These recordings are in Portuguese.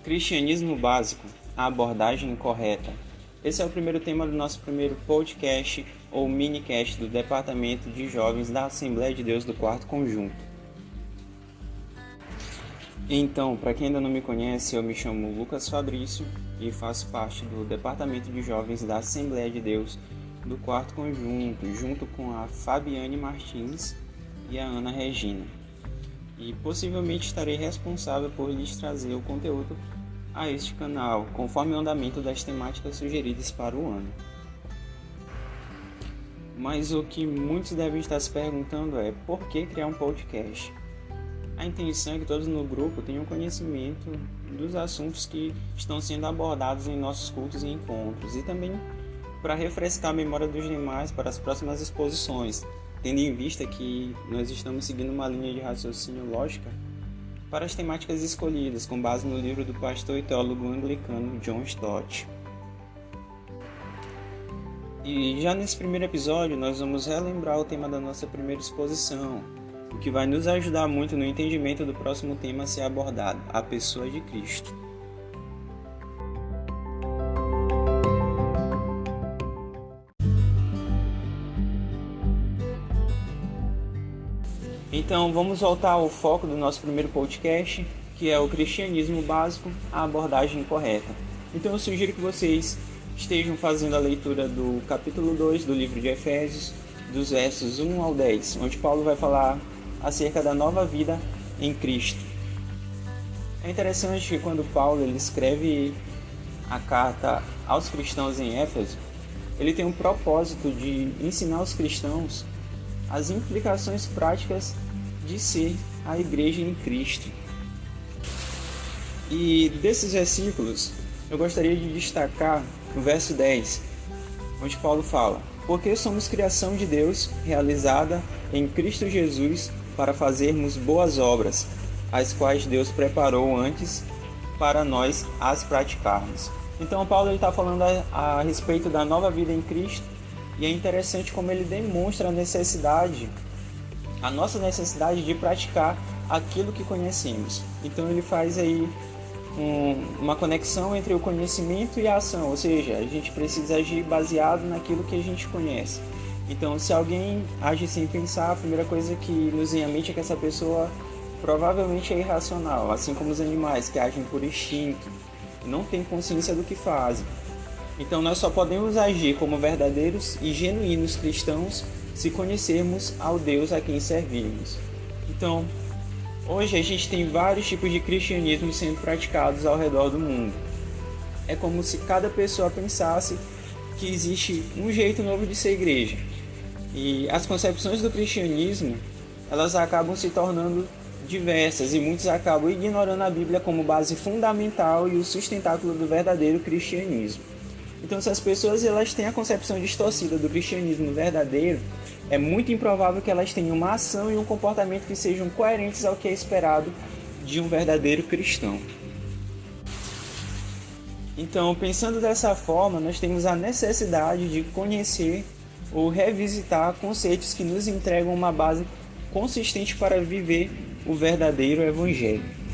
Cristianismo básico, a abordagem correta. Esse é o primeiro tema do nosso primeiro podcast ou minicast do Departamento de Jovens da Assembleia de Deus do Quarto Conjunto. Então, para quem ainda não me conhece, eu me chamo Lucas Fabrício e faço parte do Departamento de Jovens da Assembleia de Deus do Quarto Conjunto, junto com a Fabiane Martins e a Ana Regina. E possivelmente estarei responsável por lhes trazer o conteúdo a este canal, conforme o andamento das temáticas sugeridas para o ano. Mas o que muitos devem estar se perguntando é: por que criar um podcast? A intenção é que todos no grupo tenham conhecimento dos assuntos que estão sendo abordados em nossos cultos e encontros, e também para refrescar a memória dos demais para as próximas exposições, tendo em vista que nós estamos seguindo uma linha de raciocínio lógica para as temáticas escolhidas, com base no livro do pastor e teólogo anglicano John Stott. E já nesse primeiro episódio nós vamos relembrar o tema da nossa primeira exposição, o que vai nos ajudar muito no entendimento do próximo tema a ser abordado, a pessoa de Cristo. Então vamos voltar ao foco do nosso primeiro podcast, que é o cristianismo básico, a abordagem correta. Então eu sugiro que vocês estejam fazendo a leitura do capítulo 2 do livro de Efésios, dos versos 1 ao 10, onde Paulo vai falar acerca da nova vida em Cristo. É interessante que quando Paulo ele escreve a carta aos cristãos em Éfeso, ele tem um propósito de ensinar aos cristãos as implicações práticas de ser a igreja em Cristo. E desses versículos, eu gostaria de destacar o verso 10, onde Paulo fala: porque somos criação de Deus, realizada em Cristo Jesus, para fazermos boas obras, as quais Deus preparou antes para nós as praticarmos. Então Paulo está falando a respeito da nova vida em Cristo, e é interessante como ele demonstra a nossa necessidade de praticar aquilo que conhecemos. Então ele faz aí uma conexão entre o conhecimento e a ação, ou seja, a gente precisa agir baseado naquilo que a gente conhece. Então, se alguém age sem pensar, a primeira coisa que nos vem à mente é que essa pessoa provavelmente é irracional, assim como os animais que agem por instinto e não têm consciência do que fazem. Então nós só podemos agir como verdadeiros e genuínos cristãos se conhecermos ao Deus a quem servimos. Então, hoje a gente tem vários tipos de cristianismo sendo praticados ao redor do mundo. É como se cada pessoa pensasse que existe um jeito novo de ser igreja. E as concepções do cristianismo, elas acabam se tornando diversas e muitos acabam ignorando a Bíblia como base fundamental e o sustentáculo do verdadeiro cristianismo. Então, se as pessoas elas têm a concepção distorcida do cristianismo verdadeiro, é muito improvável que elas tenham uma ação e um comportamento que sejam coerentes ao que é esperado de um verdadeiro cristão. Então, pensando dessa forma, nós temos a necessidade de conhecer ou revisitar conceitos que nos entregam uma base consistente para viver o verdadeiro evangelho.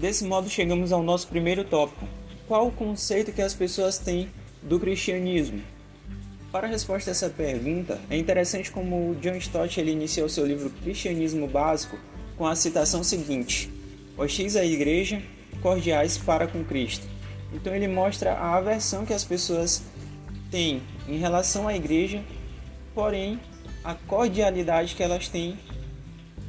Desse modo, chegamos ao nosso primeiro tópico. Qual o conceito que as pessoas têm do cristianismo? Para a resposta a essa pergunta, é interessante como o John Stott ele iniciou seu livro Cristianismo Básico com a citação seguinte: hostis à igreja, cordiais para com Cristo. Então ele mostra a aversão que as pessoas têm em relação à igreja, porém a cordialidade que elas têm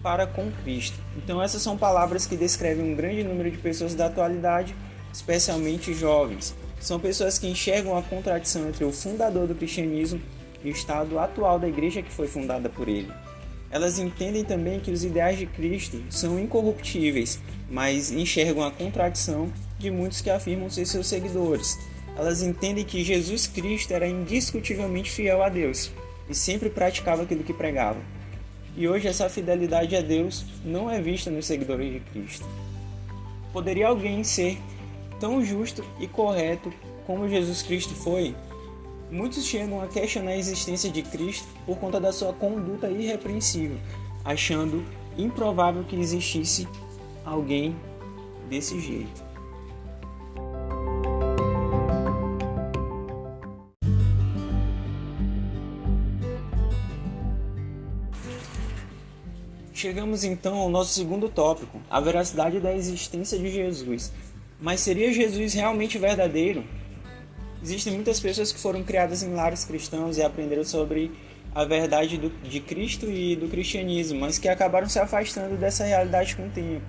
para com Cristo. Então essas são palavras que descrevem um grande número de pessoas da atualidade, especialmente jovens. São pessoas que enxergam a contradição entre o fundador do cristianismo e o estado atual da igreja que foi fundada por ele. Elas entendem também que os ideais de Cristo são incorruptíveis, mas enxergam a contradição de muitos que afirmam ser seus seguidores. Elas entendem que Jesus Cristo era indiscutivelmente fiel a Deus e sempre praticava aquilo que pregava. E hoje essa fidelidade a Deus não é vista nos seguidores de Cristo. Poderia alguém ser tão justo e correto como Jesus Cristo foi, muitos chegam a questionar a existência de Cristo por conta da sua conduta irrepreensível, achando improvável que existisse alguém desse jeito. Chegamos então ao nosso segundo tópico, a veracidade da existência de Jesus. Mas seria Jesus realmente verdadeiro? Existem muitas pessoas que foram criadas em lares cristãos e aprenderam sobre a verdade de Cristo e do cristianismo, mas que acabaram se afastando dessa realidade com o tempo.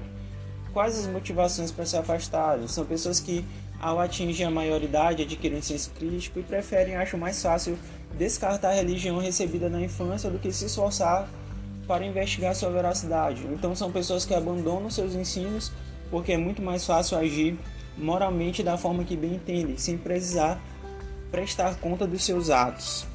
Quais as motivações para se afastarem? São pessoas que, ao atingir a maioridade, adquirem senso crítico e preferem, acham mais fácil descartar a religião recebida na infância do que se esforçar para investigar sua veracidade. Então são pessoas que abandonam seus ensinos porque é muito mais fácil agir moralmente da forma que bem entendem, sem precisar prestar conta dos seus atos.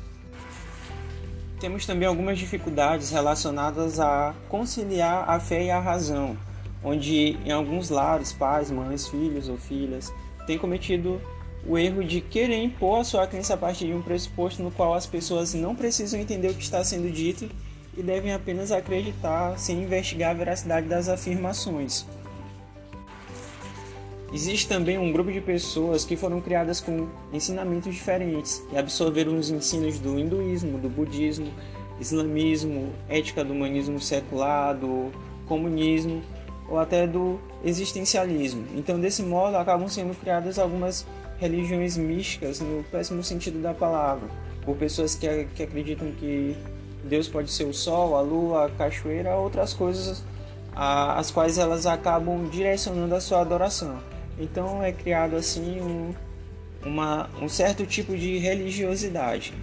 Temos também algumas dificuldades relacionadas a conciliar a fé e a razão, onde em alguns lares, pais, mães, filhos ou filhas têm cometido o erro de querer impor a sua crença a partir de um pressuposto no qual as pessoas não precisam entender o que está sendo dito e devem apenas acreditar sem investigar a veracidade das afirmações. Existe também um grupo de pessoas que foram criadas com ensinamentos diferentes e absorveram os ensinos do hinduísmo, do budismo, islamismo, ética do humanismo secular, do comunismo ou até do existencialismo. Então, desse modo, acabam sendo criadas algumas religiões místicas no péssimo sentido da palavra, por pessoas que acreditam que Deus pode ser o sol, a lua, a cachoeira, outras coisas às quais elas acabam direcionando a sua adoração. Então é criado assim um certo tipo de religiosidade.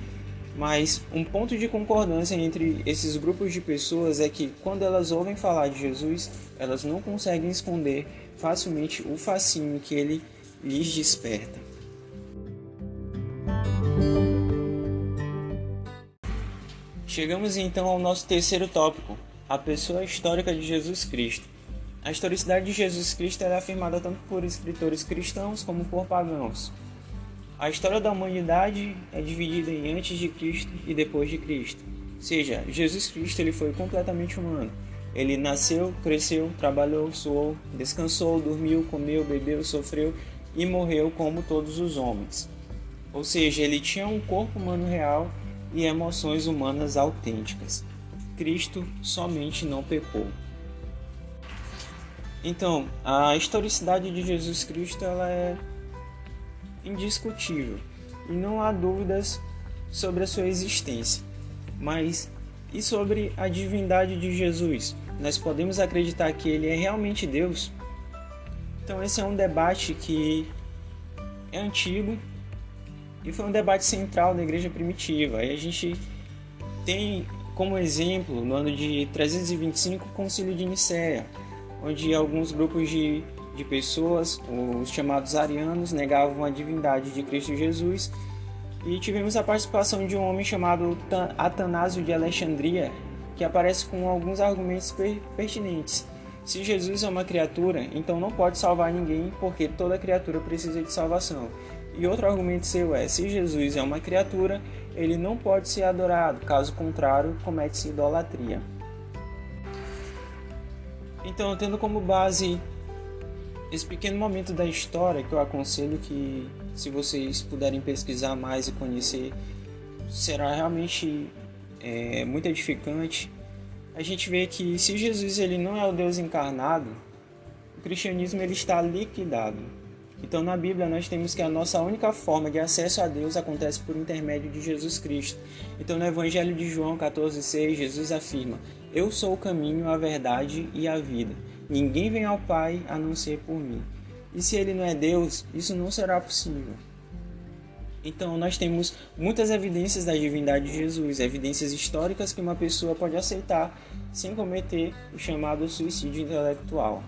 Mas um ponto de concordância entre esses grupos de pessoas é que quando elas ouvem falar de Jesus, elas não conseguem esconder facilmente o fascínio que ele lhes desperta. Chegamos então ao nosso terceiro tópico, a pessoa histórica de Jesus Cristo. A historicidade de Jesus Cristo é afirmada tanto por escritores cristãos como por pagãos. A história da humanidade é dividida em antes de Cristo e depois de Cristo. Ou seja, Jesus Cristo ele foi completamente humano. Ele nasceu, cresceu, trabalhou, suou, descansou, dormiu, comeu, bebeu, sofreu e morreu como todos os homens. Ou seja, ele tinha um corpo humano real e emoções humanas autênticas. Cristo somente não pecou. Então, a historicidade de Jesus Cristo ela é indiscutível e não há dúvidas sobre a sua existência. Mas e sobre a divindade de Jesus? Nós podemos acreditar que ele é realmente Deus? Então esse é um debate que é antigo e foi um debate central da igreja primitiva. Aí a gente tem como exemplo, no ano de 325, o Concílio de Nicéia, onde alguns grupos de pessoas, os chamados arianos, negavam a divindade de Cristo Jesus, e tivemos a participação de um homem chamado Atanásio de Alexandria, que aparece com alguns argumentos pertinentes. Se Jesus é uma criatura, então não pode salvar ninguém, porque toda criatura precisa de salvação. E outro argumento seu é, se Jesus é uma criatura, ele não pode ser adorado, caso contrário, comete-se idolatria. Então, tendo como base esse pequeno momento da história, que eu aconselho que, se vocês puderem pesquisar mais e conhecer, será realmente muito edificante. A gente vê que se Jesus ele não é o Deus encarnado, o cristianismo ele está liquidado. Então na Bíblia nós temos que a nossa única forma de acesso a Deus acontece por intermédio de Jesus Cristo. Então no Evangelho de João 14,6, Jesus afirma: eu sou o caminho, a verdade e a vida. Ninguém vem ao Pai a não ser por mim. E se ele não é Deus, isso não será possível. Então nós temos muitas evidências da divindade de Jesus, evidências históricas que uma pessoa pode aceitar sem cometer o chamado suicídio intelectual.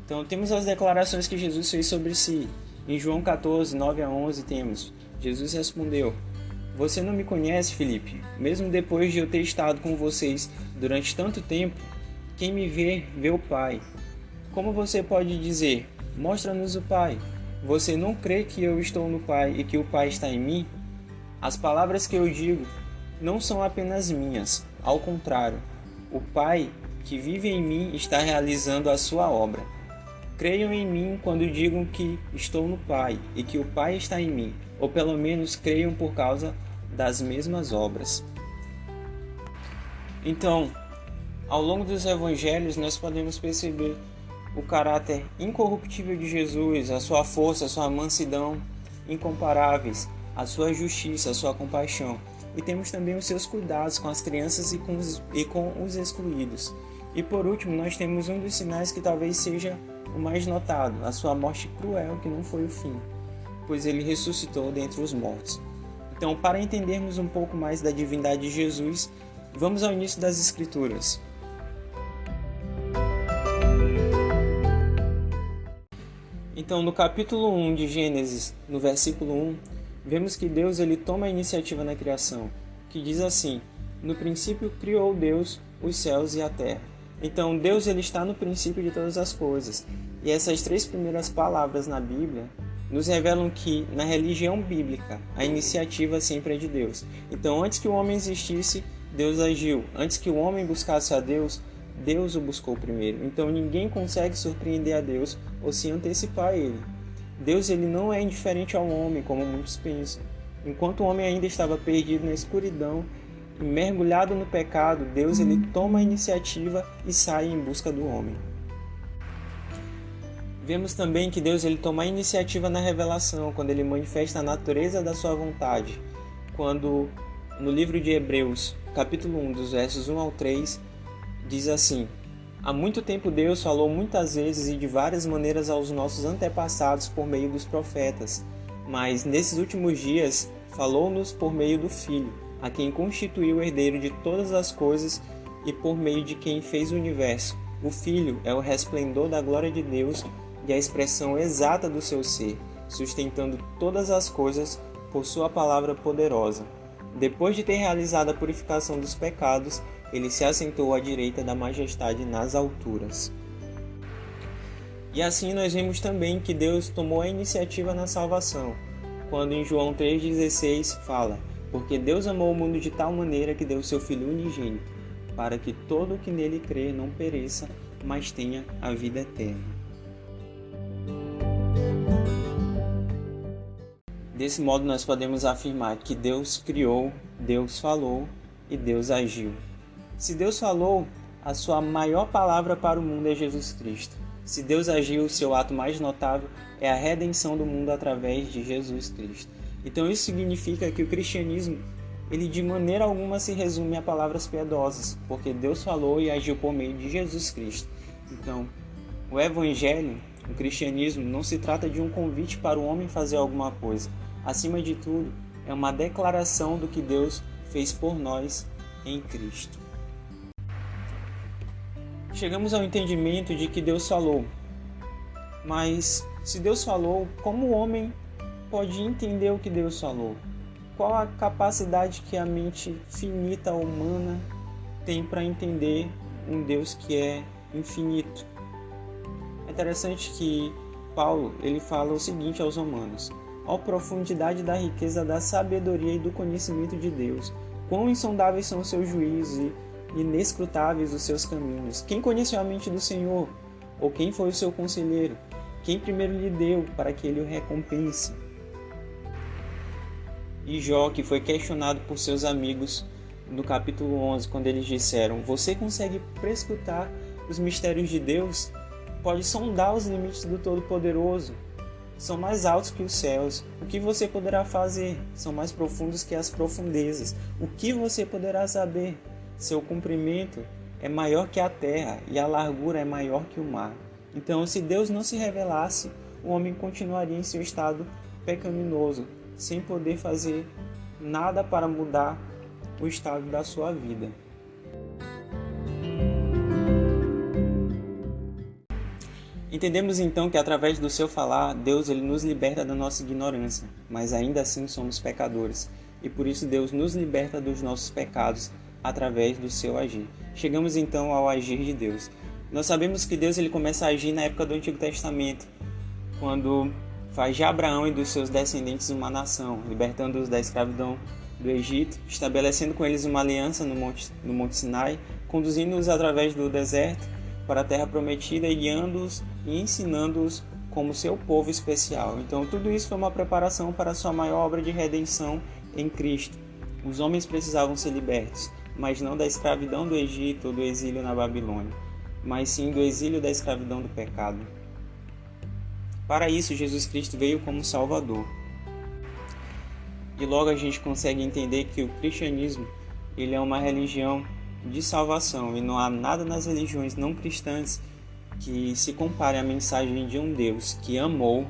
Então temos as declarações que Jesus fez sobre si. Em João 14, 9 a 11 temos: Jesus respondeu: você não me conhece, Filipe? Mesmo depois de eu ter estado com vocês durante tanto tempo, quem me vê, vê o Pai. Como você pode dizer: mostra-nos o Pai? você não crê que eu estou no Pai e que o Pai está em mim? As palavras que eu digo não são apenas minhas, ao contrário, o Pai que vive em mim está realizando a sua obra. Creiam em mim quando digam que estou no Pai e que o Pai está em mim, ou pelo menos creiam por causa das mesmas obras. Então, ao longo dos evangelhos, nós podemos perceber o caráter incorruptível de Jesus, a sua força, a sua mansidão incomparáveis, a sua justiça, a sua compaixão. E temos também os seus cuidados com as crianças e com os excluídos. E por último, nós temos um dos sinais que talvez seja o mais notado, a sua morte cruel, que não foi o fim, pois ele ressuscitou dentre os mortos. Então, para entendermos um pouco mais da divindade de Jesus, vamos ao início das Escrituras. Então, no capítulo 1 de Gênesis, no versículo 1, vemos que Deus ele toma a iniciativa na criação, que diz assim: no princípio criou Deus os céus e a terra. Então, Deus ele está no princípio de todas as coisas. E essas três primeiras palavras na Bíblia nos revelam que, na religião bíblica, a iniciativa sempre é de Deus. Então, antes que o homem existisse, Deus agiu. Antes que o homem buscasse a Deus, Deus o buscou primeiro. Então, ninguém consegue surpreender a Deus ou se antecipar a Ele. Deus ele não é indiferente ao homem, como muitos pensam. Enquanto o homem ainda estava perdido na escuridão, mergulhado no pecado, Deus ele toma a iniciativa e sai em busca do homem. Vemos também que Deus ele toma a iniciativa na revelação, quando ele manifesta a natureza da sua vontade. Quando, no livro de Hebreus, capítulo 1, dos versos 1 ao 3, diz assim: há muito tempo Deus falou muitas vezes e de várias maneiras aos nossos antepassados por meio dos profetas, mas nesses últimos dias falou-nos por meio do Filho, a quem constituiu o herdeiro de todas as coisas e por meio de quem fez o universo. O Filho é o resplendor da glória de Deus e a expressão exata do seu ser, sustentando todas as coisas por sua palavra poderosa. Depois de ter realizado a purificação dos pecados, ele se assentou à direita da majestade nas alturas. E assim nós vemos também que Deus tomou a iniciativa na salvação, quando em João 3,16 fala: porque Deus amou o mundo de tal maneira que deu seu Filho unigênito, para que todo o que nele crer não pereça, mas tenha a vida eterna. Desse modo nós podemos afirmar que Deus criou, Deus falou e Deus agiu. Se Deus falou, a sua maior palavra para o mundo é Jesus Cristo. Se Deus agiu, o seu ato mais notável é a redenção do mundo através de Jesus Cristo. Então isso significa que o cristianismo, ele de maneira alguma se resume a palavras piedosas, porque Deus falou e agiu por meio de Jesus Cristo. Então, o evangelho, o cristianismo, não se trata de um convite para o homem fazer alguma coisa. Acima de tudo, é uma declaração do que Deus fez por nós em Cristo. Chegamos ao entendimento de que Deus falou. Mas, se Deus falou, como o homem pode entender o que Deus falou? Qual a capacidade que a mente finita humana tem para entender um Deus que é infinito? É interessante que Paulo ele fala o seguinte aos romanos: ó profundidade da riqueza da sabedoria e do conhecimento de Deus, quão insondáveis são os seus juízos e inescrutáveis os seus caminhos. Quem conheceu a mente do Senhor? Ou quem foi o seu conselheiro? Quem primeiro lhe deu para que ele o recompense? E Jó, que foi questionado por seus amigos no capítulo 11, quando eles disseram: você consegue prescrutar os mistérios de Deus? Pode sondar os limites do Todo-Poderoso? São mais altos que os céus. O que você poderá fazer? São mais profundos que as profundezas. O que você poderá saber? Seu comprimento é maior que a terra e a largura é maior que o mar. Então, se Deus não se revelasse, o homem continuaria em seu estado pecaminoso, sem poder fazer nada para mudar o estado da sua vida. Entendemos então que através do seu falar, Deus ele nos liberta da nossa ignorância, mas ainda assim somos pecadores, e por isso Deus nos liberta dos nossos pecados através do seu agir. Chegamos então ao agir de Deus. Nós sabemos que Deus ele começa a agir na época do Antigo Testamento, quando faz de Abraão e dos seus descendentes uma nação, libertando-os da escravidão do Egito, estabelecendo com eles uma aliança no Monte Sinai, conduzindo-os através do deserto para a terra prometida e guiando-os e ensinando-os como seu povo especial. Então tudo isso foi uma preparação para a sua maior obra de redenção em Cristo. Os homens precisavam ser libertos, mas não da escravidão do Egito ou do exílio na Babilônia, mas sim do exílio da escravidão do pecado. Para isso, Jesus Cristo veio como Salvador. E logo a gente consegue entender que o cristianismo ele é uma religião de salvação, e não há nada nas religiões não cristãs que se compare à mensagem de um Deus que amou,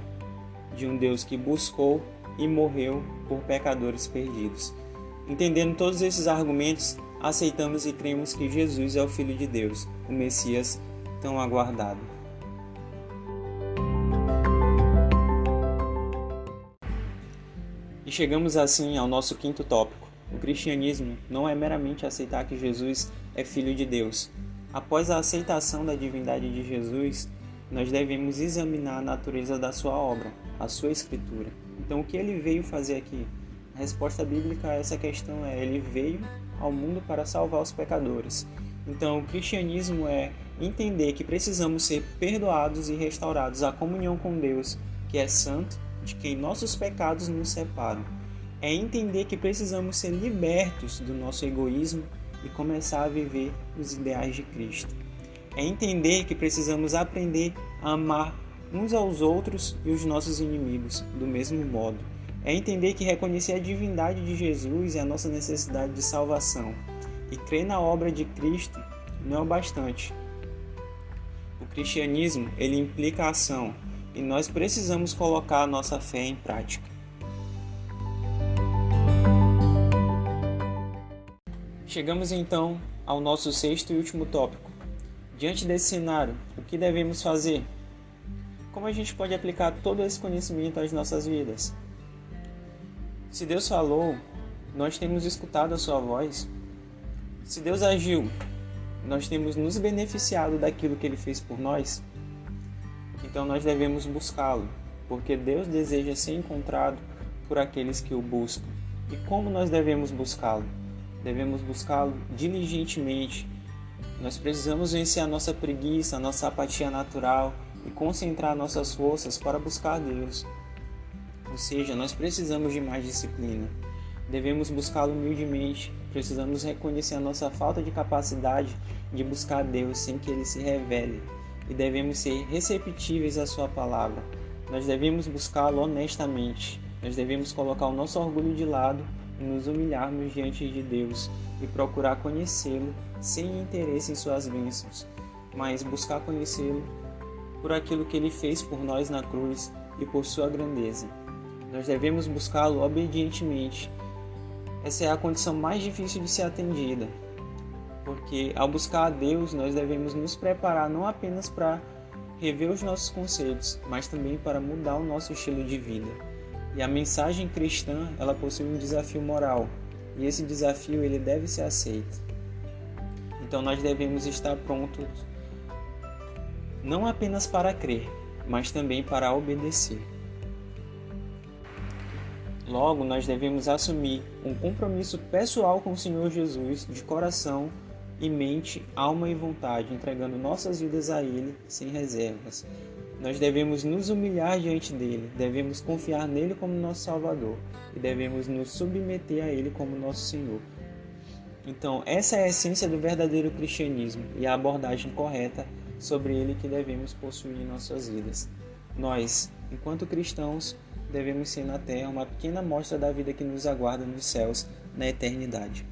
de um Deus que buscou e morreu por pecadores perdidos. Entendendo todos esses argumentos, aceitamos e cremos que Jesus é o Filho de Deus, o Messias tão aguardado. E chegamos assim ao nosso quinto tópico. O cristianismo não é meramente aceitar que Jesus é Filho de Deus. Após a aceitação da divindade de Jesus, nós devemos examinar a natureza da sua obra, a sua escritura. Então, o que ele veio fazer aqui? A resposta bíblica a essa questão é: ele veio ao mundo para salvar os pecadores. Então, o cristianismo é entender que precisamos ser perdoados e restaurados à comunhão com Deus, que é santo, de quem nossos pecados nos separam. É entender que precisamos ser libertos do nosso egoísmo e começar a viver os ideais de Cristo. É entender que precisamos aprender a amar uns aos outros e os nossos inimigos do mesmo modo. É entender que reconhecer a divindade de Jesus e a nossa necessidade de salvação e crer na obra de Cristo não é o bastante. O cristianismo ele implica ação e nós precisamos colocar a nossa fé em prática. Chegamos então ao nosso sexto e último tópico. Diante desse cenário, o que devemos fazer? Como a gente pode aplicar todo esse conhecimento às nossas vidas? Se Deus falou, nós temos escutado a sua voz. Se Deus agiu, nós temos nos beneficiado daquilo que Ele fez por nós. Então nós devemos buscá-lo, porque Deus deseja ser encontrado por aqueles que o buscam. E como nós devemos buscá-lo? Devemos buscá-lo diligentemente. Nós precisamos vencer a nossa preguiça, a nossa apatia natural e concentrar nossas forças para buscar Deus. Ou seja, nós precisamos de mais disciplina. Devemos buscá-lo humildemente. Precisamos reconhecer a nossa falta de capacidade de buscar Deus sem que Ele se revele. E devemos ser receptíveis à sua palavra. Nós devemos buscá-lo honestamente. Nós devemos colocar o nosso orgulho de lado e nos humilharmos diante de Deus e procurar conhecê-lo sem interesse em suas bênçãos, mas buscar conhecê-lo por aquilo que Ele fez por nós na cruz e por sua grandeza. Nós devemos buscá-lo obedientemente. Essa é a condição mais difícil de ser atendida, porque ao buscar a Deus nós devemos nos preparar não apenas para rever os nossos conceitos, mas também para mudar o nosso estilo de vida. E a mensagem cristã, ela possui um desafio moral, e esse desafio ele deve ser aceito. Então nós devemos estar prontos não apenas para crer, mas também para obedecer. Logo, nós devemos assumir um compromisso pessoal com o Senhor Jesus, de coração e mente, alma e vontade, entregando nossas vidas a Ele sem reservas. Nós devemos nos humilhar diante dele, devemos confiar nele como nosso Salvador e devemos nos submeter a ele como nosso Senhor. Então, essa é a essência do verdadeiro cristianismo e a abordagem correta sobre ele que devemos possuir em nossas vidas. Nós, enquanto cristãos, devemos ser na terra uma pequena amostra da vida que nos aguarda nos céus na eternidade.